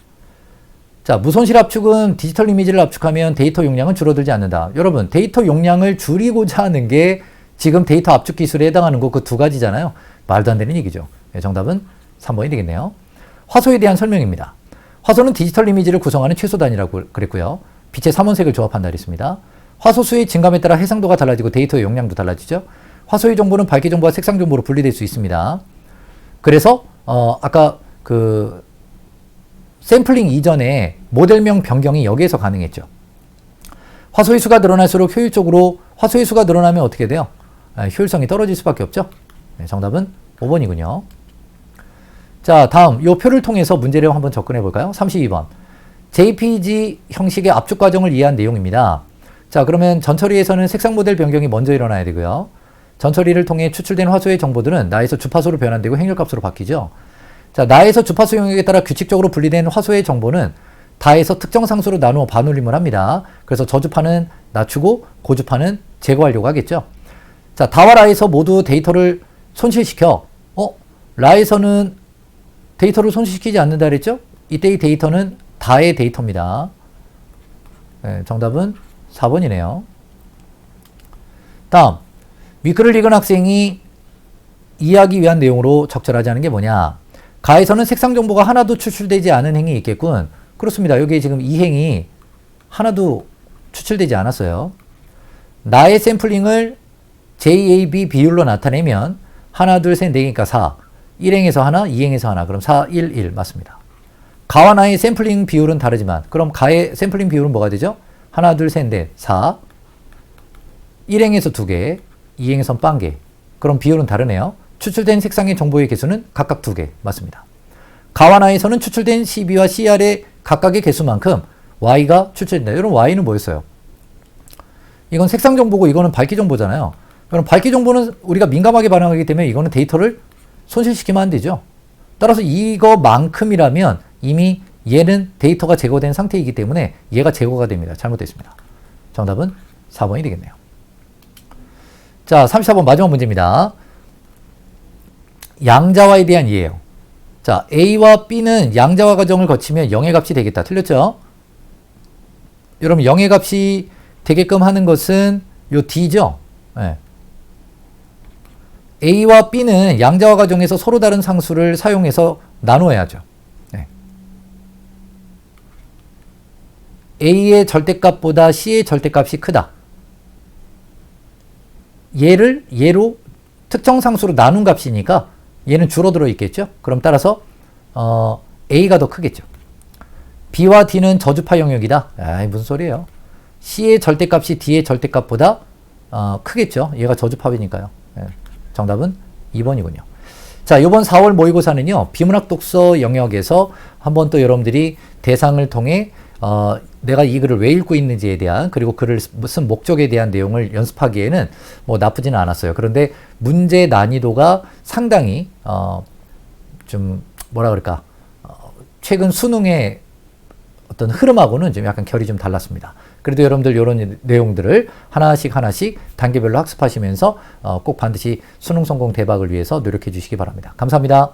자, 무손실 압축은 디지털 이미지를 압축하면 데이터 용량은 줄어들지 않는다. 여러분, 데이터 용량을 줄이고자 하는 게 지금 데이터 압축 기술에 해당하는 거 그 두 가지잖아요. 말도 안 되는 얘기죠. 네, 정답은 3번이 되겠네요. 화소에 대한 설명입니다. 화소는 디지털 이미지를 구성하는 최소 단위라고 그랬고요. 빛의 삼원색을 조합한다 그랬습니다. 화소 수의 증감에 따라 해상도가 달라지고 데이터의 용량도 달라지죠. 화소의 정보는 밝기 정보와 색상 정보로 분리될 수 있습니다. 그래서 아까 그 샘플링 이전에 모델명 변경이 여기에서 가능했죠. 화소의 수가 늘어날수록 화소의 수가 늘어나면 어떻게 돼요? 효율성이 떨어질 수밖에 없죠. 네, 정답은 5번이군요. 자, 다음 이 표를 통해서 문제를 한번 접근해 볼까요? 32번. JPG 형식의 압축 과정을 이해한 내용입니다. 자, 그러면 전처리에서는 색상 모델 변경이 먼저 일어나야 되고요. 전처리를 통해 추출된 화소의 정보들은 나에서 주파수로 변환되고 행렬값으로 바뀌죠. 자, 나에서 주파수 영역에 따라 규칙적으로 분리된 화소의 정보는 다에서 특정 상수로 나누어 반올림을 합니다. 그래서 저주파는 낮추고 고주파는 제거하려고 하겠죠. 자, 다와 라에서 모두 데이터를 손실시켜. 라에서는 데이터를 손실시키지 않는다 그랬죠? 이때의 데이터는 다의 데이터입니다. 네, 정답은 4번이네요. 다음, 윗글을 읽은 학생이 이해하기 위한 내용으로 적절하지 않은 게 뭐냐? 가에서는 색상 정보가 하나도 추출되지 않은 행이 있겠군. 그렇습니다. 여기 지금 이 행이 하나도 추출되지 않았어요. 나의 샘플링을 JAB 비율로 나타내면 하나, 둘, 셋, 네 개니까 4. 1행에서 하나, 2행에서 하나. 그럼 4, 1, 1 맞습니다. 가와 나의 샘플링 비율은 다르지만 그럼 가의 샘플링 비율은 뭐가 되죠? 하나, 둘, 셋, 넷, 4. 1행에서 2개, 2행에선 1개. 그럼 비율은 다르네요. 추출된 색상의 정보의 개수는 각각 2개. 맞습니다. 가와 나에서는 추출된 CB와 CR의 각각의 개수만큼 Y가 추출된다. 여러분 Y는 뭐였어요? 이건 색상 정보고 이거는 밝기 정보잖아요. 그럼 밝기 정보는 우리가 민감하게 반응하기 때문에 이거는 데이터를 손실시키면 안 되죠. 따라서 이거만큼이라면 이미 얘는 데이터가 제거된 상태이기 때문에 얘가 제거가 됩니다. 잘못됐습니다. 정답은 4번이 되겠네요. 자, 34번 마지막 문제입니다. 양자화에 대한 이해예요. 자, A와 B는 양자화 과정을 거치면 0의 값이 되겠다. 틀렸죠? 여러분 0의 값이 되게끔 하는 것은 요 D죠? 네. A와 B는 양자화 과정에서 서로 다른 상수를 사용해서 나누어야죠. 네. A의 절대값보다 C의 절대값이 크다. 얘를 얘로 특정 상수로 나눈 값이니까 얘는 줄어들어 있겠죠? 그럼 따라서 A가 더 크겠죠. B와 D는 저주파 영역이다. 아이, 무슨 소리예요? C의 절대값이 D의 절대값보다 크겠죠. 얘가 저주파이니까요. 네. 정답은 2번이군요. 자, 이번 4월 모의고사는요. 비문학 독서 영역에서 한번 또 여러분들이 대상을 통해 내가 이 글을 왜 읽고 있는지에 대한 그리고 글을 쓴 목적에 대한 내용을 연습하기에는 뭐 나쁘지는 않았어요. 그런데 문제 난이도가 상당히 좀 뭐라 그럴까 최근 수능의 어떤 흐름하고는 좀 약간 결이 좀 달랐습니다. 그래도 여러분들 이런 내용들을 하나씩 단계별로 학습하시면서 꼭 반드시 수능 성공 대박을 위해서 노력해 주시기 바랍니다. 감사합니다.